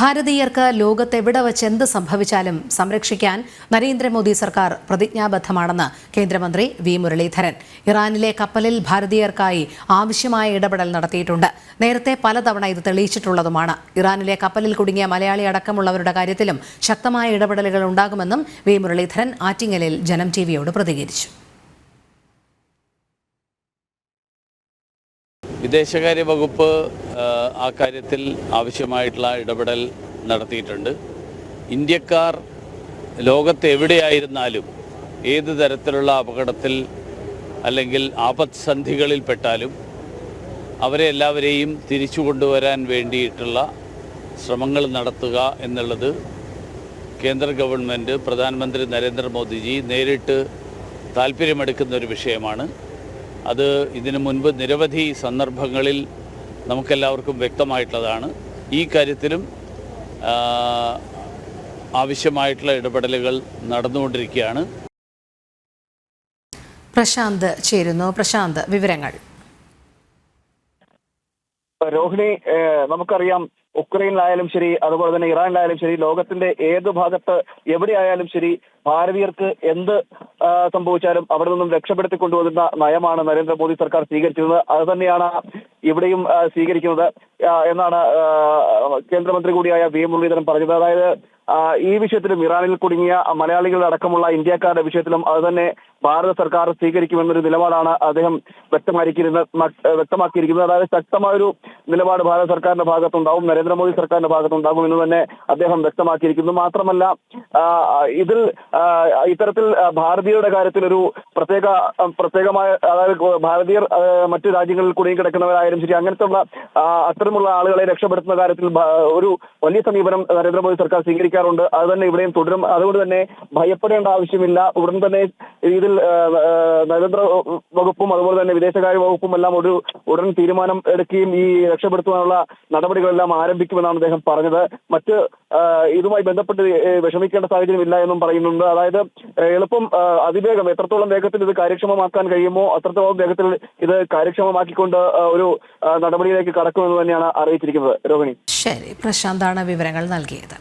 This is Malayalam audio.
ഭാരതീയർക്ക് ലോകത്തെവിടെ വച്ച് എന്ത് സംഭവിച്ചാലും സംരക്ഷിക്കാൻ നരേന്ദ്രമോദി സർക്കാർ പ്രതിജ്ഞാബദ്ധമാണെന്ന് കേന്ദ്രമന്ത്രി വി മുരളീധരൻ. ഇറാനിലെ കപ്പലിൽ ഭാരതീയർക്കായി ആവശ്യമായ ഇടപെടൽ നടത്തിയിട്ടുണ്ട്. നേരത്തെ പലതവണ ഇത് തെളിയിച്ചിട്ടുള്ളതുമാണ്. ഇറാനിലെ കപ്പലിൽ കുടുങ്ങിയ മലയാളി അടക്കമുള്ളവരുടെ കാര്യത്തിലും ശക്തമായ ഇടപെടലുകൾ ഉണ്ടാകുമെന്നും വി മുരളീധരൻ ആറ്റിങ്ങലിൽ ജനം ടിവിയോട് പ്രതികരിച്ചു. വിദേശകാര്യ വകുപ്പ് ആ കാര്യത്തിൽ ആവശ്യമായിട്ടുള്ള ഇടപെടൽ നടത്തിയിട്ടുണ്ട്. ഇന്ത്യക്കാർ ലോകത്ത് എവിടെയായിരുന്നാലും ഏത് തരത്തിലുള്ള അപകടത്തിൽ അല്ലെങ്കിൽ ആപത്സന്ധികളിൽപ്പെട്ടാലും അവരെ എല്ലാവരെയും തിരിച്ചു കൊണ്ടുവരാൻ വേണ്ടിയിട്ടുള്ള ശ്രമങ്ങൾ നടത്തുക എന്നുള്ളത് കേന്ദ്ര ഗവൺമെൻറ്, പ്രധാനമന്ത്രി നരേന്ദ്രമോദിജി നേരിട്ട് താല്പര്യമെടുക്കുന്ന ഒരു വിഷയമാണ്. അത് ഇതിനു മുൻപ് നിരവധി സന്ദർഭങ്ങളിൽ നമുക്കെല്ലാവർക്കും വ്യക്തമായിട്ടുള്ളതാണ്. ഈ കാര്യത്തിലും ആവശ്യമായിട്ടുള്ള ഇടപെടലുകൾ നടന്നുകൊണ്ടിരിക്കുകയാണ്. പ്രശാന്ത് ചേരുന്നു. പ്രശാന്ത്, വിവരങ്ങൾ. രോഹിണി, നമുക്കറിയാം, ഉക്രൈനിലായാലും ശരി, അതുപോലെ തന്നെ ഇറാനിലായാലും ശരി, ലോകത്തിന്റെ ഏത് ഭാഗത്ത് എവിടെയായാലും ശരി, ഭാരതീയർക്ക് എന്ത് സംഭവിച്ചാലും അവിടെ നിന്നും രക്ഷപ്പെടുത്തി കൊണ്ടുവരുന്ന നയമാണ് നരേന്ദ്രമോദി സർക്കാർ സ്വീകരിച്ചിരുന്നത്. അത് തന്നെയാണ് ഇവിടെയും സ്വീകരിക്കുന്നത് എന്നാണ് കേന്ദ്രമന്ത്രി കൂടിയായ വി മുരളീധരൻ പറഞ്ഞത്. അതായത് ഈ വിഷയത്തിലും ഇറാനിൽ കുടുങ്ങിയ മലയാളികൾ അടക്കമുള്ള ഇന്ത്യക്കാരുടെ വിഷയത്തിലും അത് തന്നെ ഭാരത സർക്കാർ സ്വീകരിക്കുമെന്നൊരു നിലപാടാണ് അദ്ദേഹം വ്യക്തമാക്കിയിരിക്കുന്നത്. അതായത് ശക്തമായൊരു നിലപാട് ഭാരത സർക്കാരിന്റെ ഭാഗത്തുണ്ടാവും, നരേന്ദ്രമോദി സർക്കാരിന്റെ ഭാഗത്തുണ്ടാകും എന്ന് തന്നെ അദ്ദേഹം വ്യക്തമാക്കിയിരിക്കുന്നു. മാത്രമല്ല, ഇതിൽ ഇത്തരത്തിൽ ഭാരതീയരുടെ കാര്യത്തിൽ ഒരു പ്രത്യേകമായ, അതായത് ഭാരതീയർ മറ്റു രാജ്യങ്ങളിൽ കുടുങ്ങിക്കിടക്കുന്നവരായാലും ശരി, അങ്ങനത്തുള്ള അത്തരമുള്ള ആളുകളെ രക്ഷപ്പെടുത്തുന്ന കാര്യത്തിൽ ഒരു വലിയ സമീപനം നരേന്ദ്രമോദി സർക്കാർ സ്വീകരിക്കാറുണ്ട്. അത് തന്നെ ഇവിടെയും തുടരും. അതുകൊണ്ട് തന്നെ ഭയപ്പെടേണ്ട ആവശ്യമില്ല. ഉടൻ തന്നെ ഇതിൽ നയതന്ത്ര വകുപ്പും അതുപോലെ തന്നെ വിദേശകാര്യ വകുപ്പും എല്ലാം ഉടൻ തീരുമാനം എടുക്കുകയും ഈ രക്ഷപ്പെടുത്തുവാനുള്ള നടപടികളെല്ലാം ആരംഭിക്കുമെന്നാണ് അദ്ദേഹം പറഞ്ഞത്. മറ്റ് ഇതുമായി ബന്ധപ്പെട്ട് വിഷമിക്കേണ്ട സാഹചര്യമില്ല എന്നും പറയുന്നുണ്ട്. അതായത് എളുപ്പം അതിവേഗം എത്രത്തോളം വേഗത്തിൽ ഇത് കാര്യക്ഷമമാക്കാൻ കഴിയുമോ അത്രത്തോളം വേഗത്തിൽ ഇത് കാര്യക്ഷമമാക്കിക്കൊണ്ട് ഒരു നടപടിയിലേക്ക് കടക്കുമെന്ന് തന്നെയാണ് അറിയിച്ചിരിക്കുന്നത്. രോഹിണി, ശരി, പ്രശാന്താണ് വിവരങ്ങൾ നൽകിയത്.